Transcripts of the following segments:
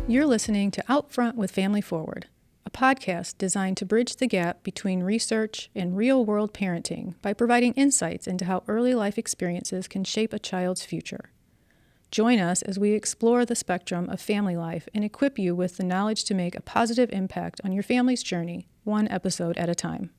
You're listening to Out Front with Family Forward, a podcast designed to bridge the gap between research and real-world parenting by providing insights into how early life experiences can shape a child's future. Join us as we explore the spectrum of family life and equip you with the knowledge to make a positive impact on your family's journey, one episode at a time.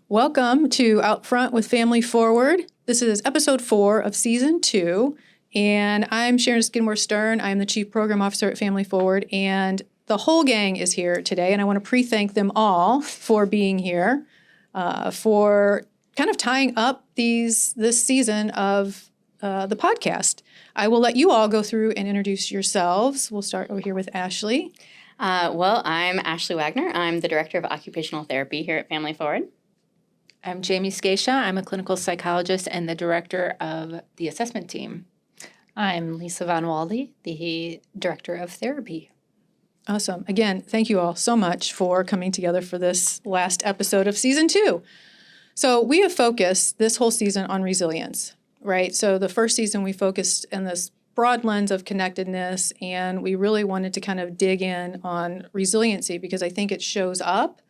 Welcome to Out Front with Family Forward. This is episode 4 of season 2, and I'm Sharon Skidmore-Stern. I'm the Chief Program Officer at Family Forward, and the whole gang is here today, and I want to pre-thank them all for being here, for kind of tying up this season of the podcast. I will let you all go through and introduce yourselves. We'll start over here with Ashley. Well, I'm Ashley Wagner. I'm the Director of Occupational Therapy here at Family Forward. I'm Jamie Scatia. I'm a clinical psychologist and the director of the assessment team. I'm Lisa Von Walde, the director of therapy. Awesome. Again, thank you all so much for coming together for this last episode of season 2. So we have focused this whole season on resilience, right? So the first season we focused in this broad lens of connectedness, and we really wanted to kind of dig in on resiliency because I think it shows up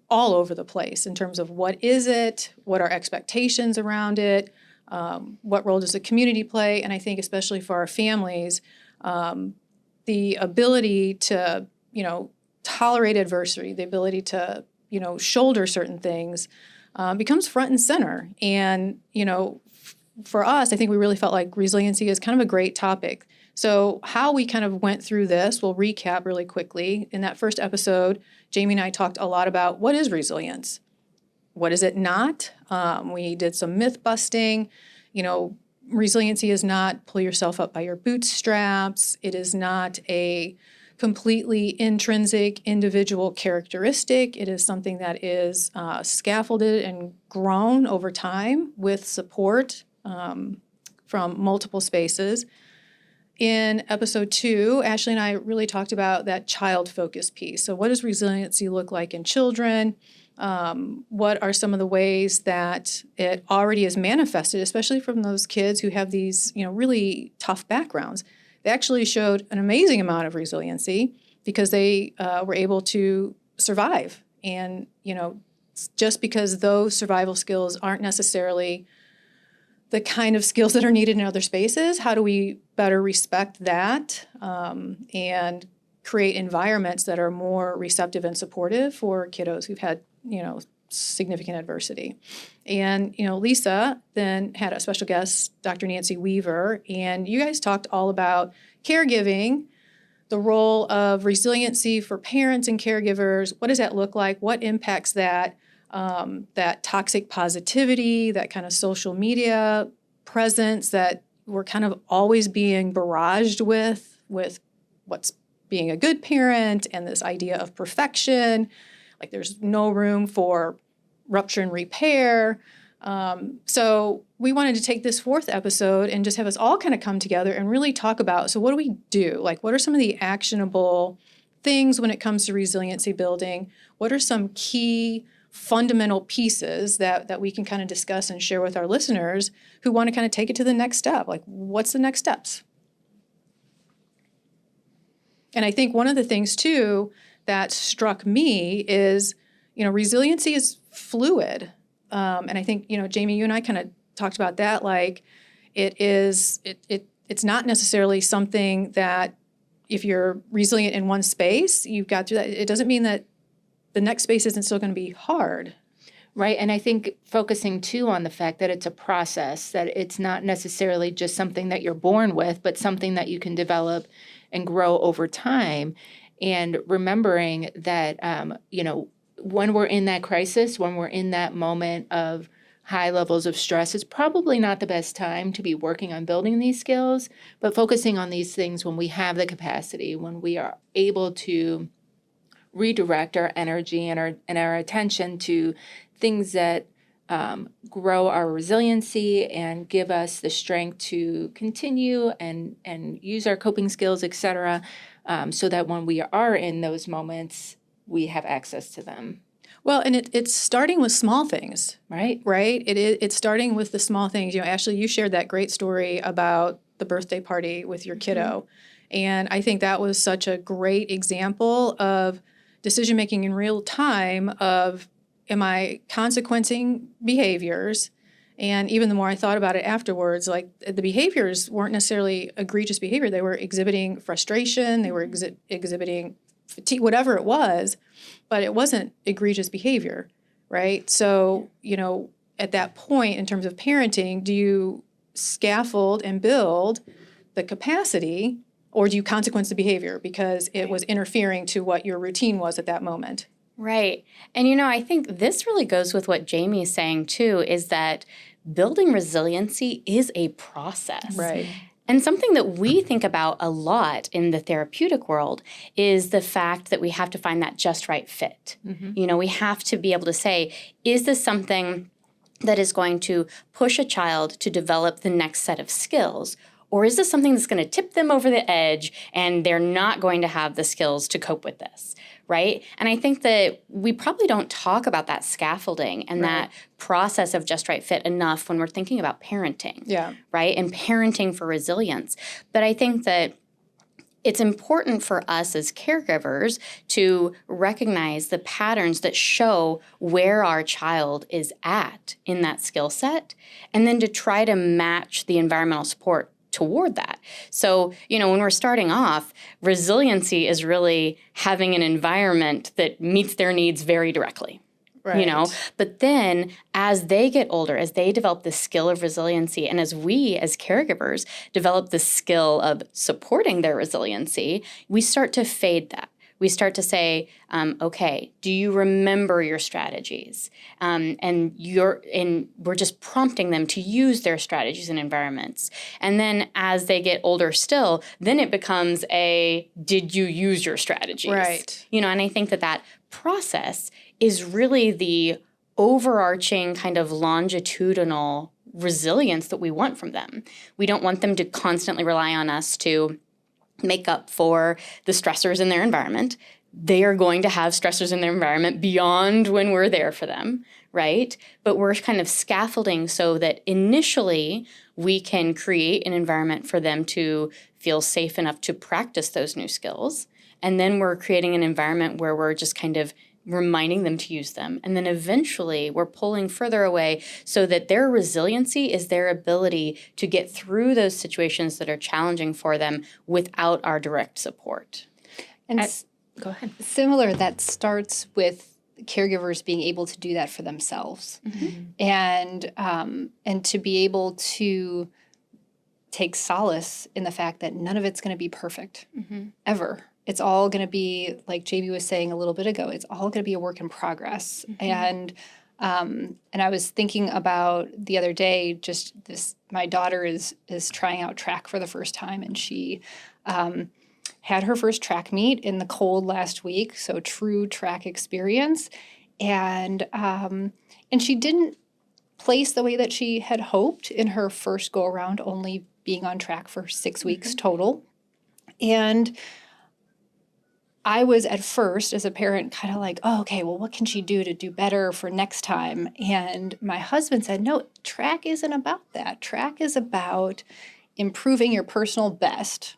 all over the place in terms of what is it, what are expectations around it, what role does the community play, and I think especially for our families, the ability to, tolerate adversity, the ability to, shoulder certain things becomes front and center. And, for us, I think we really felt like resiliency is kind of a great topic. So how we kind of went through this, we'll recap really quickly. In that first episode, Jamie and I talked a lot about what is resilience? What is it not? We did some myth busting. Resiliency is not pull yourself up by your bootstraps. It is not a completely intrinsic individual characteristic. It is something that is scaffolded and grown over time with support from multiple spaces. In episode 2, Ashley and I really talked about that child-focused piece. So what does resiliency look like in children? What are some of the ways that it already is manifested, especially from those kids who have these, really tough backgrounds? They actually showed an amazing amount of resiliency because they were able to survive. And, just because those survival skills aren't necessarily the kind of skills that are needed in other spaces, how do we better respect that and create environments that are more receptive and supportive for kiddos who've had, significant adversity? And, Lisa then had a special guest, Dr. Nancy Weaver, and you guys talked all about caregiving, the role of resiliency for parents and caregivers. What does that look like? What impacts that? That toxic positivity, that kind of social media presence that we're kind of always being barraged with what's being a good parent and this idea of perfection, like there's no room for rupture and repair. So we wanted to take this 4th episode and just have us all kind of come together and really talk about, so what do we do? Like, what are some of the actionable things when it comes to resiliency building? What are some key fundamental pieces that we can kind of discuss and share with our listeners who want to kind of take it to the next step? Like, what's the next steps? And I think one of the things, too, that struck me is, resiliency is fluid. And I think, Jamie, you and I kind of talked about that. Like, it's not necessarily something that if you're resilient in one space, you've got through that. It doesn't mean that the next space isn't still going to be hard. Right. And I think focusing, too, on the fact that it's a process, that it's not necessarily just something that you're born with, but something that you can develop and grow over time. And remembering that, when we're in that crisis, when we're in that moment of high levels of stress, it's probably not the best time to be working on building these skills, but focusing on these things when we have the capacity, when we are able to redirect our energy and our attention to things that grow our resiliency and give us the strength to continue and use our coping skills, et cetera, so that when we are in those moments, we have access to them. Well, and it's starting with small things, Right. right? It's starting with the small things. Ashley, you shared that great story about the birthday party with your kiddo. And I think that was such a great example of decision making in real time of, am I consequencing behaviors? And even the more I thought about it afterwards, like the behaviors weren't necessarily egregious behavior. They were exhibiting frustration, they were exhibiting fatigue, whatever it was, but it wasn't egregious behavior, right? So, at that point in terms of parenting, do you scaffold and build the capacity, or do you consequence the behavior because it was interfering to what your routine was at that moment? Right. And I think this really goes with what Jamie's saying too, is that building resiliency is a process. Right. And something that we think about a lot in the therapeutic world is the fact that we have to find that just right fit. We have to be able to say, is this something that is going to push a child to develop the next set of skills? Or is this something that's going to tip them over the edge and they're not going to have the skills to cope with this, right? And I think that we probably don't talk about that scaffolding and that process of just right fit enough when we're thinking about parenting, right? And parenting for resilience. But I think that it's important for us as caregivers to recognize the patterns that show where our child is at in that skill set, and then to try to match the environmental support toward that. So, when we're starting off, resiliency is really having an environment that meets their needs very directly. Right. But then as they get older, as they develop the skill of resiliency, and as we as caregivers develop the skill of supporting their resiliency, we start to fade that. We start to say, okay, do you remember your strategies? And we're just prompting them to use their strategies in environments. And then as they get older still, then it becomes did you use your strategies? Right. And I think that process is really the overarching kind of longitudinal resilience that we want from them. We don't want them to constantly rely on us to make up for the stressors in their environment. They are going to have stressors in their environment beyond when we're there for them, right? But we're kind of scaffolding so that initially we can create an environment for them to feel safe enough to practice those new skills. And then we're creating an environment where we're just kind of reminding them to use them. And then eventually we're pulling further away so that their resiliency is their ability to get through those situations that are challenging for them without our direct support. And Go ahead. similar, that starts with caregivers being able to do that for themselves, and to be able to take solace in the fact that none of it's going to be perfect ever. It's all going to be, like Jamie was saying a little bit ago, it's all going to be a work in progress. And I was thinking about the other day, just this, my daughter is trying out track for the first time, and she had her first track meet in the cold last week, so true track experience. And she didn't place the way that she had hoped in her first go around, only being on track for 6 weeks total. And I was at first, as a parent, kind of like, oh, okay, well, what can she do to do better for next time? And my husband said, no, track isn't about that. Track is about improving your personal best.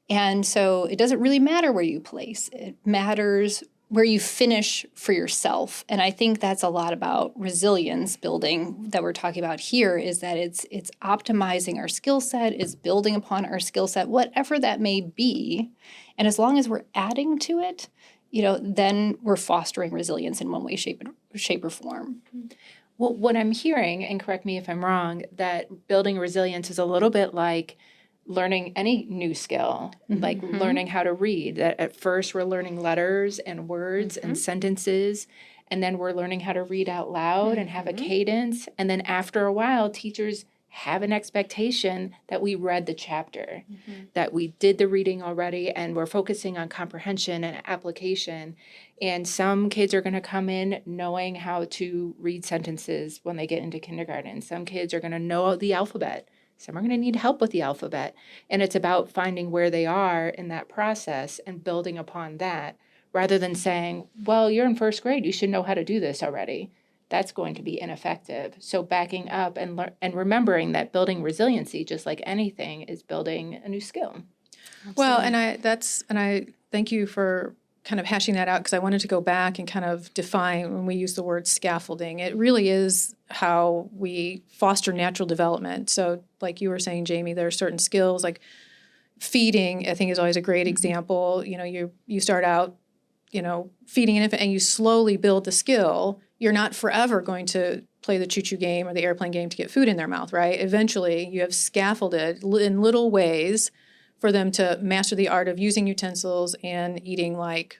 And so it doesn't really matter where you place. It matters where you finish for yourself. And I think that's a lot about resilience building that we're talking about here, is that it's optimizing our skill set, it's building upon our skill set, whatever that may be. And as long as we're adding to it, then we're fostering resilience in one way, shape or form. Well, what I'm hearing, and correct me if I'm wrong, that building resilience is a little bit like learning any new skill, like learning how to read. That at first we're learning letters and words and sentences, and then we're learning how to read out loud and have a cadence. And then after a while, teachers have an expectation that we read the chapter, that we did the reading already, and we're focusing on comprehension and application. And some kids are going to come in knowing how to read sentences when they get into kindergarten. Some kids are going to know the alphabet. Some are going to need help with the alphabet. And it's about finding where they are in that process and building upon that rather than saying, well, you're in first grade, you should know how to do this already. That's going to be ineffective. So backing up and remembering that building resiliency, just like anything, is building a new skill. Well, and I thank you for kind of hashing that out, because I wanted to go back and kind of define when we use the word scaffolding. It really is how we foster natural development. So like you were saying, Jamie, there are certain skills like feeding, I think, is always a great example. You start out, feeding an infant and you slowly build the skill. You're not forever going to play the choo-choo game or the airplane game to get food in their mouth, right? Eventually, you have scaffolded in little ways for them to master the art of using utensils and eating like,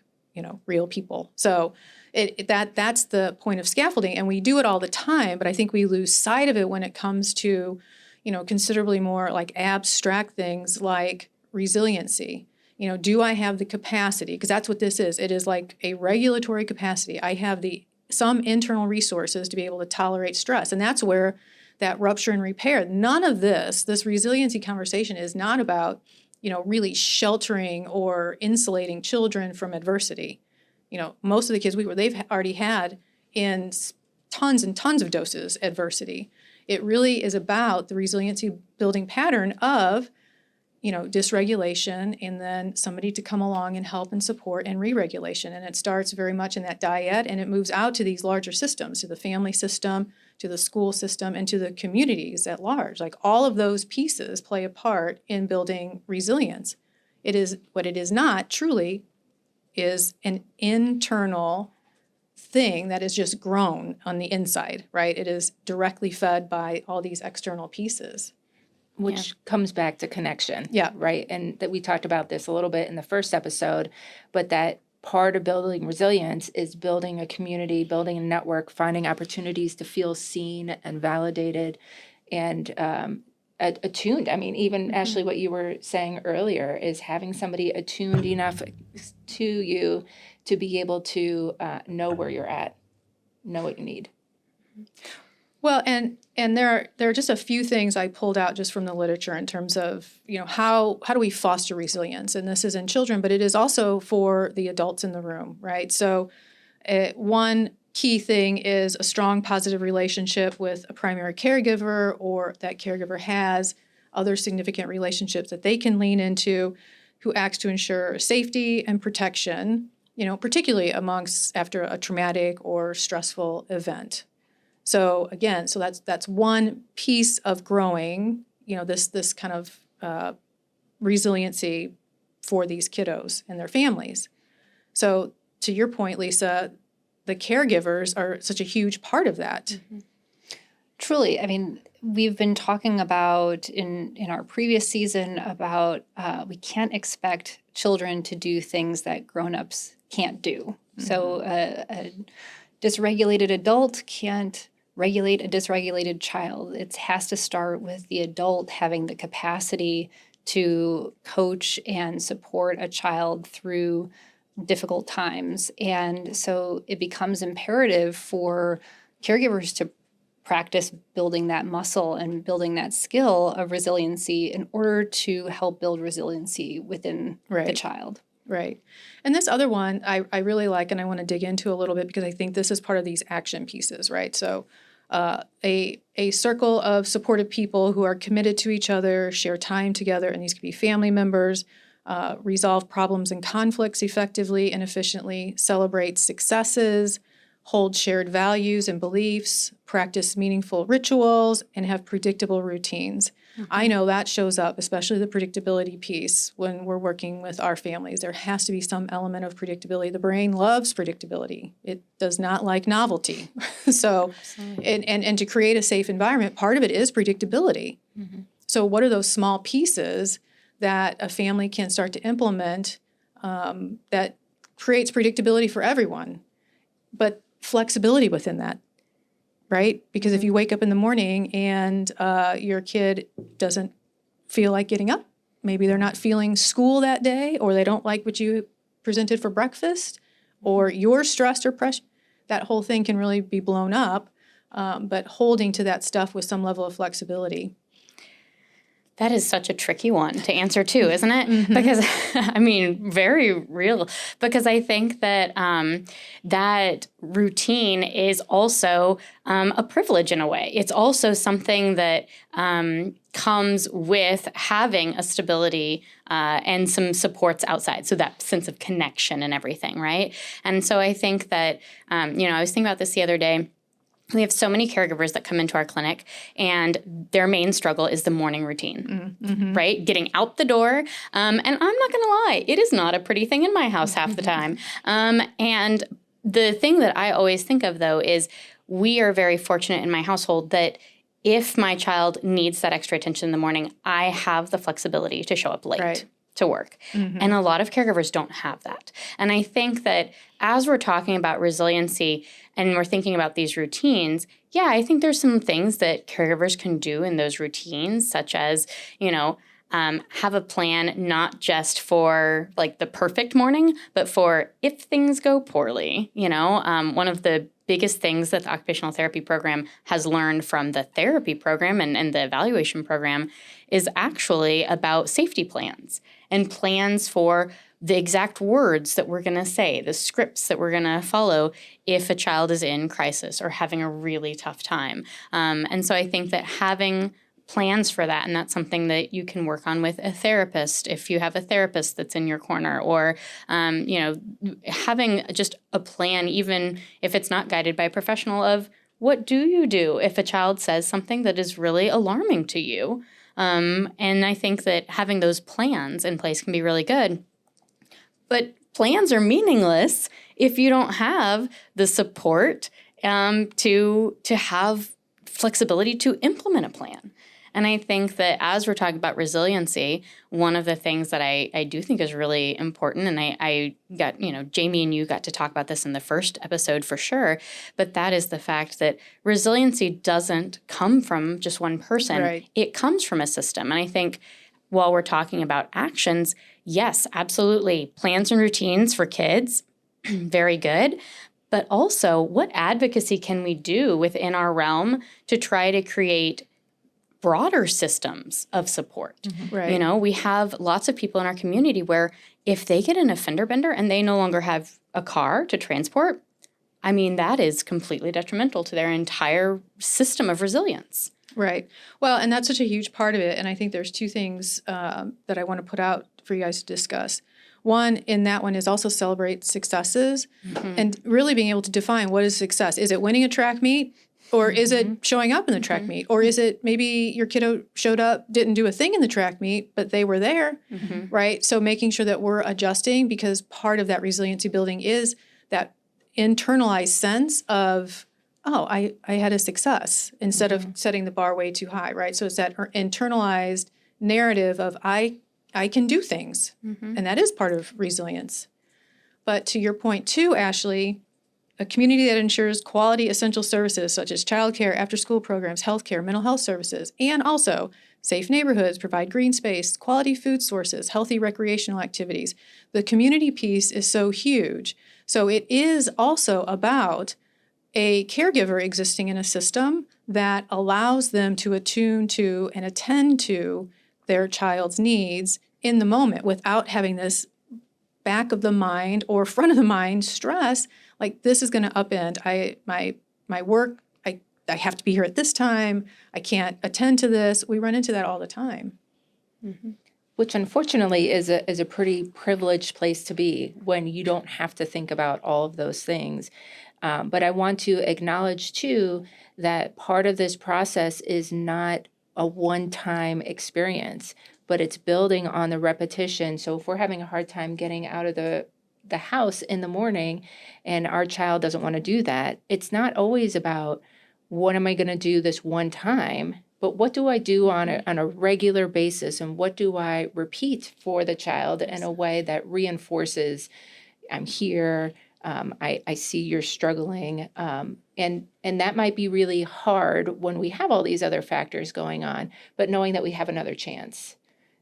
real people. So that's the point of scaffolding, and we do it all the time, but I think we lose sight of it when it comes to, considerably more like abstract things like resiliency. Do I have the capacity? Because that's what this is. It is like a regulatory capacity. I have some internal resources to be able to tolerate stress, and that's where that rupture and repair. None of this resiliency conversation is not about really sheltering or insulating children from adversity. Most of the kids they've already had in tons and tons of doses adversity. It really is about the resiliency building pattern of, dysregulation, and then somebody to come along and help and support and re-regulation. And it starts very much in that dyad, and it moves out to these larger systems, to the family system, to the school system, and to the communities at large. Like all of those pieces play a part in building resilience. What it is not truly is an internal thing that is just grown on the inside, right? It is directly fed by all these external pieces. Which comes back to connection. Yeah. Right. And that we talked about this a little bit in the first episode, but that part of building resilience is building a community, building a network, finding opportunities to feel seen and validated and attuned. I mean, even Ashley, what you were saying earlier is having somebody attuned enough to you to be able to know where you're at, know what you need. Well, and there are just a few things I pulled out just from the literature in terms of, how do we foster resilience? And this is in children, but it is also for the adults in the room, right? So one key thing is a strong positive relationship with a primary caregiver, or that caregiver has other significant relationships that they can lean into, who acts to ensure safety and protection, particularly after a traumatic or stressful event. So again, that's one piece of growing, this kind of resiliency for these kiddos and their families. So to your point, Lisa, the caregivers are such a huge part of that. Mm-hmm. Truly, I mean, we've been talking about in our previous season about we can't expect children to do things that grown-ups can't do. Mm-hmm. So a dysregulated adult can't regulate a dysregulated child. It has to start with the adult having the capacity to coach and support a child through difficult times. And so it becomes imperative for caregivers to practice building that muscle and building that skill of resiliency in order to help build resiliency within the child. Right. And this other one I really like, and I want to dig into a little bit because I think this is part of these action pieces, right? So a circle of supportive people who are committed to each other, share time together, and these could be family members, resolve problems and conflicts effectively and efficiently, celebrate successes, hold shared values and beliefs, practice meaningful rituals, and have predictable routines. Mm-hmm. I know that shows up, especially the predictability piece, when we're working with our families. There has to be some element of predictability. The brain loves predictability. It does not like novelty. So, and to create a safe environment, part of it is predictability. Mm-hmm. So what are those small pieces that a family can start to implement that creates predictability for everyone, but flexibility within that? Right? Because if you wake up in the morning and your kid doesn't feel like getting up, maybe they're not feeling school that day, or they don't like what you presented for breakfast, or you're stressed or pressed, that whole thing can really be blown up. But holding to that stuff with some level of flexibility. That is such a tricky one to answer too, isn't it? Because, I mean, very real. Because I think that that routine is also a privilege in a way. It's also something that comes with having a stability and some supports outside. So that sense of connection and everything, right? And so I think that, I was thinking about this the other day. We have so many caregivers that come into our clinic, and their main struggle is the morning routine, right? Getting out the door. And I'm not going to lie, it is not a pretty thing in my house half the time. And the thing that I always think of, though, is we are very fortunate in my household that if my child needs that extra attention in the morning, I have the flexibility to show up late. To work. And a lot of caregivers don't have that. And I think that as we're talking about resiliency and we're thinking about these routines, I think there's some things that caregivers can do in those routines, such as, have a plan not just for like the perfect morning, but for if things go poorly. One of the biggest things that the occupational therapy program has learned from the therapy program and the evaluation program is actually about safety plans and plans for the exact words that we're going to say, the scripts that we're going to follow if a child is in crisis or having a really tough time. And so I think that having plans for that, and that's something that you can work on with a therapist if you have a therapist that's in your corner, or having just a plan, even if it's not guided by a professional, of what do you do if a child says something that is really alarming to you. And I think that having those plans in place can be really good. But plans are meaningless if you don't have the support to have flexibility to implement a plan. And I think that as we're talking about resiliency, one of the things that I do think is really important, and I got, Jamie and you got to talk about this in the first episode for sure, but that is the fact that resiliency doesn't come from just one person. Right. It comes from a system. And I think while we're talking about actions, yes, absolutely. Plans and routines for kids, very good. But also, what advocacy can we do within our realm to try to create broader systems of support? Right. We have lots of people in our community where if they get in a fender bender and they no longer have a car to transport, that is completely detrimental to their entire system of resilience. Right. Well, and that's such a huge part of it. And I think there's two things that I want to put out for you guys to discuss. One, in that one, is also celebrate successes and really being able to define what is success. Is it winning a track meet? Or is it showing up in the track meet? Or is it maybe your kiddo showed up, didn't do a thing in the track meet, but they were there, right? So making sure that we're adjusting, because part of that resiliency building is that internalized sense of, I had a success, instead of setting the bar way too high, right? So it's that internalized narrative of I can do things, and that is part of resilience. But to your point too, Ashley, a community that ensures quality essential services such as childcare, after-school programs, healthcare, mental health services, and also safe neighborhoods, provide green space, quality food sources, healthy recreational activities. The community piece is so huge. So it is also about a caregiver existing in a system that allows them to attune to and attend to their child's needs in the moment without having this back of the mind or front of the mind stress, like this is going to upend my work. I have to be here at this time. I can't attend to this. We run into that all the time. Which unfortunately is a pretty privileged place to be when you don't have to think about all of those things. But I want to acknowledge too that part of this process is not a one-time experience, but it's building on the repetition. So if we're having a hard time getting out of the house in the morning and our child doesn't want to do that, it's not always about what am I going to do this one time, but what do I do on a regular basis, and what do I repeat for the child in a way that reinforces I'm here, I see you're struggling, and that might be really hard when we have all these other factors going on, but knowing that we have another chance,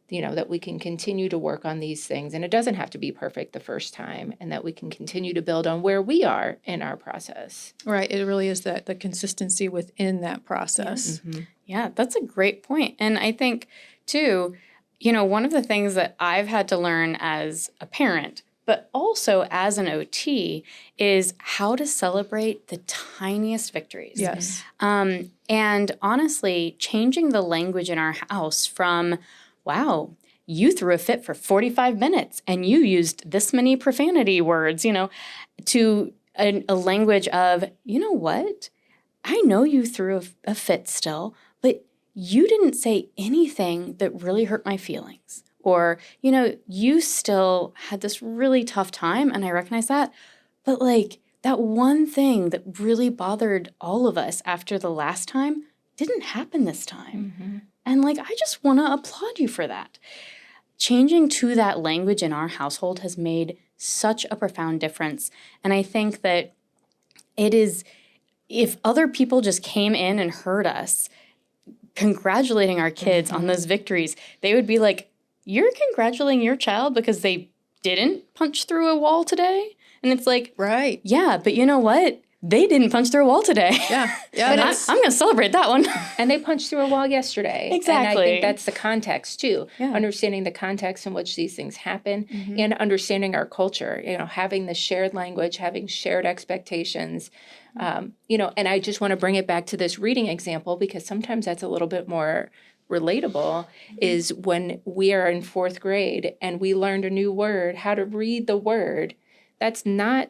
that we can continue to work on these things, and it doesn't have to be perfect the first time, and that we can continue to build on where we are in our process. Right. It really is the consistency within that process. Yeah, that's a great point. And I think, Two, one of the things that I've had to learn as a parent, but also as an OT, is how to celebrate the tiniest victories. Yes. And honestly, changing the language in our house from, wow, you threw a fit for 45 minutes and you used this many profanity words, to a language of, you know what? I know you threw a fit still, but you didn't say anything that really hurt my feelings. Or, you still had this really tough time, and I recognize that. But that one thing that really bothered all of us after the last time didn't happen this time. Mm-hmm. And I just want to applaud you for that. Changing to that language in our household has made such a profound difference. And I think that it is, if other people just came in and heard us congratulating our kids on those victories, they would be like, you're congratulating your child because they didn't punch through a wall today? And it's like, Right. yeah, but you know what? They didn't punch through a wall today. Yeah. But I'm going to celebrate that one. And they punched through a wall yesterday. Exactly. And I think that's the context, too. Yeah. Understanding the context in which these things happen and understanding our culture, having the shared language, having shared expectations. And I just want to bring it back to this reading example because sometimes that's a little bit more relatable, is when we are in 4th grade and we learned a new word, how to read the word. That's not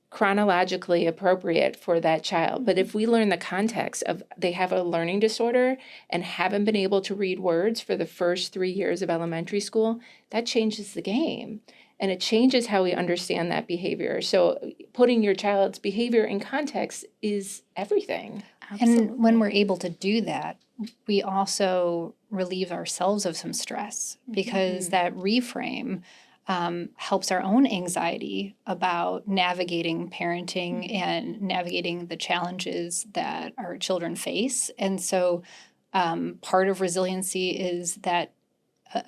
chronologically appropriate for that child. But if we learn the context of they have a learning disorder and haven't been able to read words for the first 3 years of elementary school, that changes the game. And it changes how we understand that behavior. So putting your child's behavior in context is everything. Absolutely. And when we're able to do that, we also relieve ourselves of some stress because that reframe helps our own anxiety about navigating parenting and navigating the challenges that our children face. And so part of resiliency is that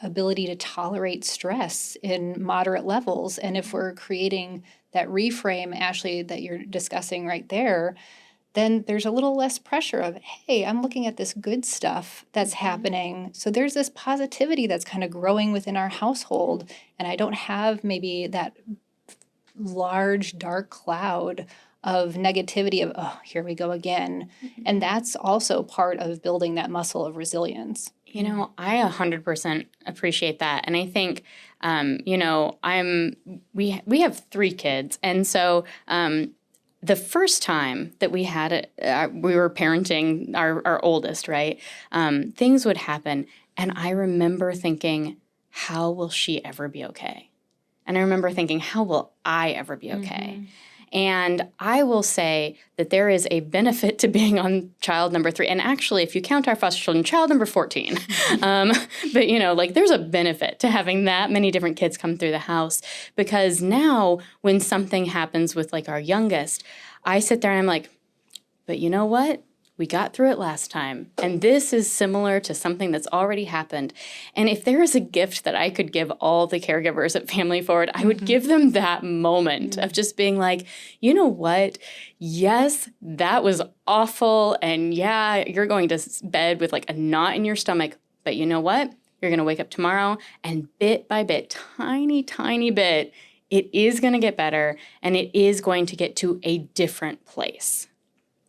ability to tolerate stress in moderate levels. And if we're creating that reframe, Ashley, that you're discussing right there, then there's a little less pressure of, hey, I'm looking at this good stuff that's happening. So there's this positivity that's kind of growing within our household. And I don't have maybe that large, dark cloud of negativity of, oh, here we go again. And that's also part of building that muscle of resilience. I 100% appreciate that. And I think, we have 3 kids. And so the first time that we had it, we were parenting our oldest, right? Things would happen. And I remember thinking, how will she ever be okay? And I remember thinking, how will I ever be okay? And I will say that there is a benefit to being on child number 3. And actually, if you count our foster children, child number 14. But, there's a benefit to having that many different kids come through the house. Because now when something happens with our youngest, I sit there and I'm like, but you know what? We got through it last time. And this is similar to something that's already happened. And if there is a gift that I could give all the caregivers at Family Forward, I would give them that moment of just being like, you know what? Yes, that was awful. And yeah, you're going to bed with a knot in your stomach. But you know what? You're going to wake up tomorrow and bit by bit, tiny, tiny bit, it is going to get better and it is going to get to a different place.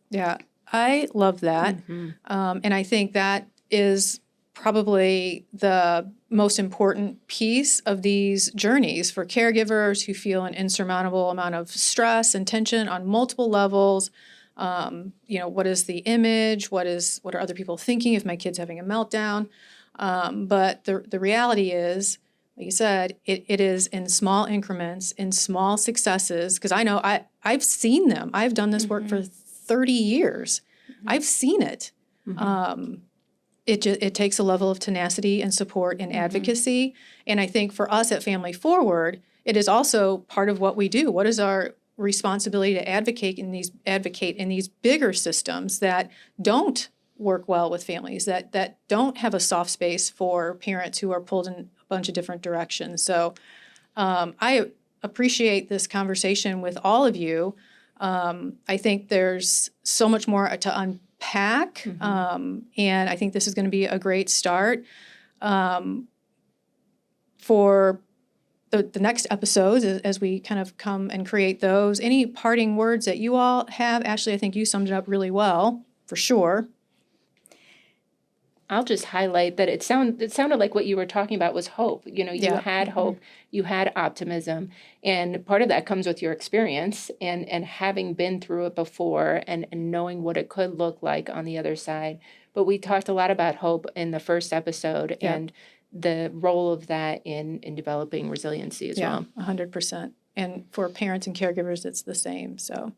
Yeah. I love that. And I think that is probably the most important piece of these journeys for caregivers who feel an insurmountable amount of stress and tension on multiple levels. What is the image? What are other people thinking if my kid's having a meltdown? But the reality is, like you said, it is in small increments, in small successes, because I know I've seen them. I've done this work for 30 years. I've seen it. It takes a level of tenacity and support and advocacy. And I think for us at Family Forward, it is also part of what we do. What is our responsibility to advocate in these bigger systems that don't work well with families, that don't have a soft space for parents who are pulled in a bunch of different directions. So I appreciate this conversation with all of you. I think there's so much more to unpack, and I think this is going to be a great start. For the next episodes, as we kind of come and create those, any parting words that you all have? Ashley, I think you summed it up really well, for sure. I'll just highlight that it sounded like what you were talking about was hope. You know, you Yeah. had hope, you had optimism, and part of that comes with your experience and having been through it before and knowing what it could look like on the other side. But we talked a lot about hope in the first episode Yeah. and the role of that in developing resiliency as well. 100%. And for parents and caregivers, it's the same. So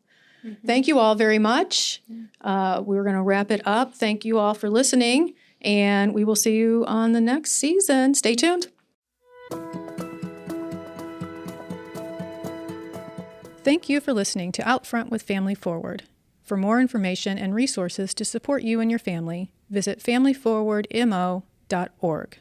thank you all very much. We're going to wrap it up. Thank you all for listening, and we will see you on the next season. Stay tuned. Thank you for listening to Out Front with Family Forward. For more information and resources to support you and your family, visit FamilyForwardMO.org.